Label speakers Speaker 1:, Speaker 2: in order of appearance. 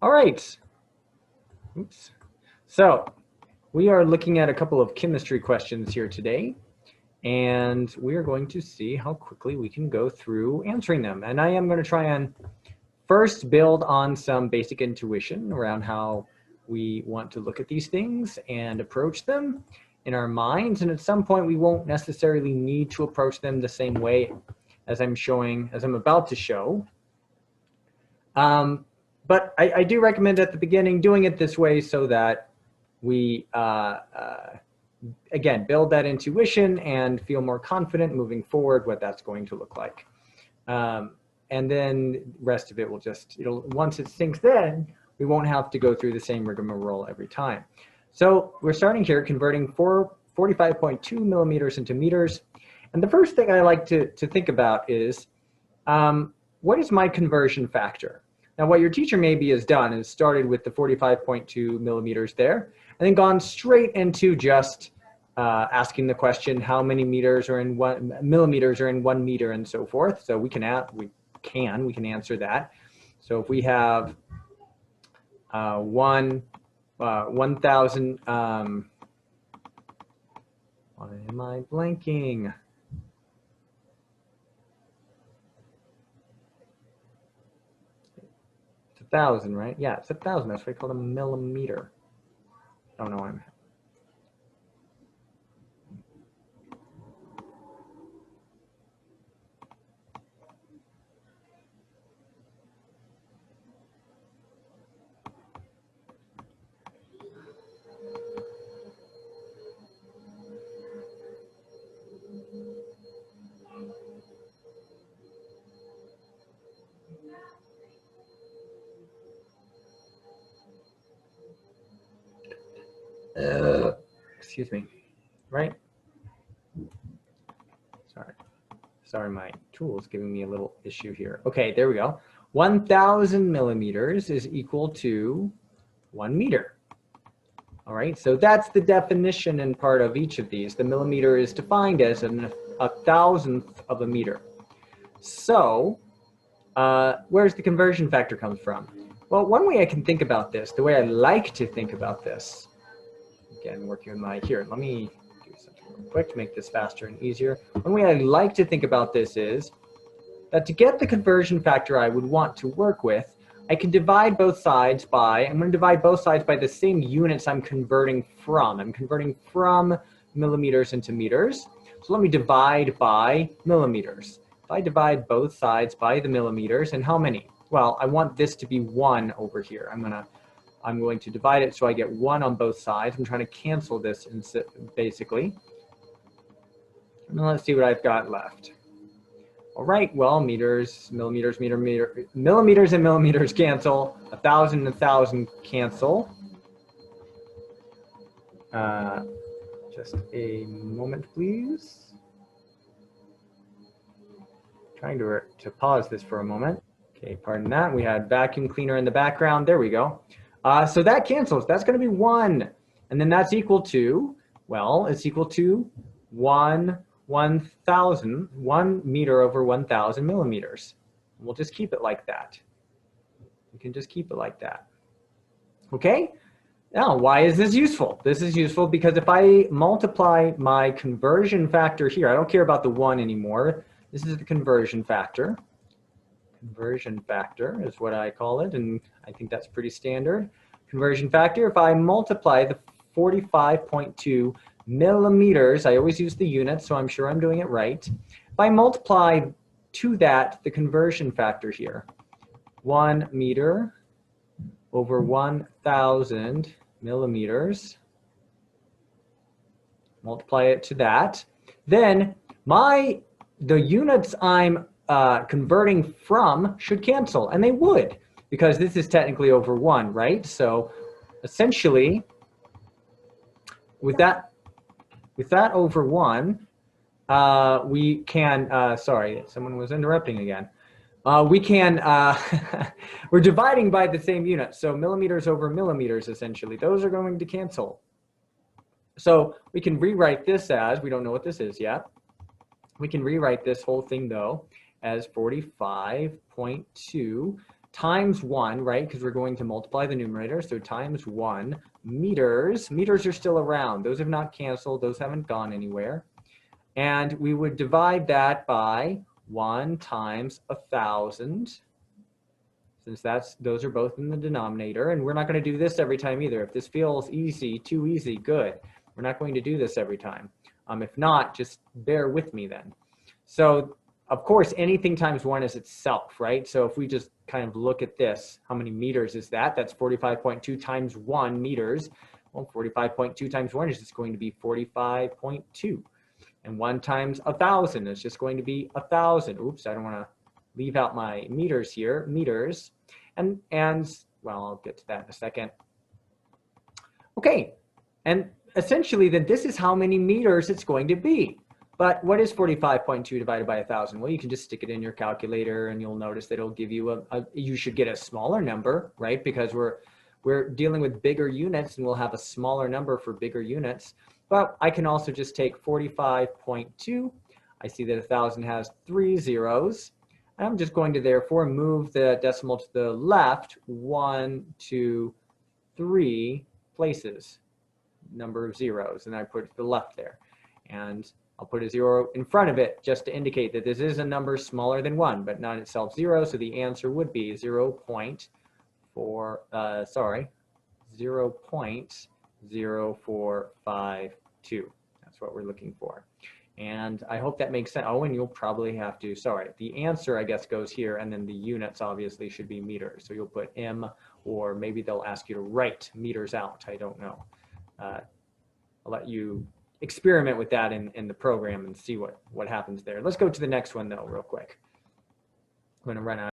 Speaker 1: All right. Oops. So we are looking at a couple of chemistry questions here today, and we are going to see how quickly we can go through answering them. And I am going to try and first build on some basic intuition around how we want to look at these things and approach them in our minds. And at some point, we won't necessarily need to approach them the same way as I'm about to show. But I do recommend at the beginning doing it this way so that we, again, build that intuition and feel more confident moving forward what that's going to look like. And then the rest of it will just, once it sinks in, we won't have to go through the same rigmarole every time. So we're starting here converting 45.2 millimeters into meters. And the first thing I like to think about is, what is my conversion factor? Now, what your teacher maybe has done is started with the 45.2 millimeters there, and then gone straight into just asking the question, how many meters are in millimeters are in 1 meter, and so forth. So we can answer that. So if we have 1,000, why am I blanking? It's 1,000, right? Yeah, it's 1,000. That's why I call it a millimeter. I don't know why I'm. Excuse me, right? Sorry, my tool is giving me a little issue here. Okay, there we go. 1,000 millimeters is equal to 1 meter. All right, so that's the definition and part of each of these. The millimeter is defined as a 1,000th of a meter. So where's the conversion factor comes from? Well, one way I can think about this, the way I like to think about this, again, working with my, here, let me do something real quick to make this faster and easier. One way I like to think about this is that to get the conversion factor I would want to work with, I can divide both sides by, I'm going to divide both sides by the same units I'm converting from. I'm converting from millimeters into meters. So let me divide by millimeters. If I divide both sides by the millimeters, and how many? Well, I want this to be 1 over here. I'm going to divide it so I get 1 on both sides. I'm trying to cancel this basically. And then let's see what I've got left. All right, well, meters, millimeters, millimeters and millimeters cancel. 1,000 and 1,000 cancel. Just a moment, please. Trying to pause this for a moment. Okay, pardon that. We had vacuum cleaner in the background. There we go. So that cancels. That's going to be 1. And then that's equal to, well, it's equal to 1,000, 1 meter over 1,000 millimeters. We'll just keep it like that. We can just keep it like that. Okay? Now, why is this useful? This is useful because if I multiply my conversion factor here, I don't care about the 1 anymore. This is the conversion factor. Conversion factor is what I call it, and I think that's pretty standard. Conversion factor, if I multiply the 45.2 millimeters, I always use the units, so I'm sure I'm doing it right. If I multiply to that the conversion factor here, 1 meter over 1,000 millimeters, multiply it to that, then the units I'm converting from should cancel, and they would, because this is technically over 1, right? So essentially, with that over 1, we can, sorry, someone was interrupting again. We can, we're dividing by the same unit. So millimeters over millimeters, essentially, those are going to cancel. So we can rewrite this as, we don't know what this is yet. We can rewrite this whole thing though as 45.2 times 1, right? Because we're going to multiply the numerator. So times 1 meters. Meters are still around. Those have not canceled. Those haven't gone anywhere. And we would divide that by 1 times 1,000. Since those are both in the denominator. And we're not going to do this every time either. If this feels easy, too easy, good. We're not going to do this every time. If not, just bear with me then. So, of course, anything times 1 is itself, right? So if we just kind of look at this, how many meters is that? That's 45.2 times 1 meters. Well, 45.2 times 1 is just going to be 45.2. And 1 times 1,000 is just going to be 1,000. Oops, I don't want to leave out my meters here. Meters. And well, I'll get to that in a second. Okay, and essentially then this is how many meters it's going to be. But what is 45.2 divided by 1,000? Well, you can just stick it in your calculator and you'll notice that it'll give you you should get a smaller number, right? Because we're dealing with bigger units and we'll have a smaller number for bigger units. But I can also just take 45.2. I see that 1,000 has 3 zeros. And I'm just going to therefore move the decimal to the left 1, 2, 3 places, number of zeros, and I put it to the left there. And I'll put a 0 in front of it just to indicate that this is a number smaller than 1, but not itself 0. So the answer would be 0.0452. That's what we're looking for. And I hope that makes sense. Oh, and you'll probably have to, sorry, the answer, I guess, goes here, and then the units obviously should be meters. So you'll put M, or maybe they'll ask you to write meters out. I don't know. I'll let you experiment with that in the program and see what happens there. Let's go to the next one, though, real quick. I'm going to run out.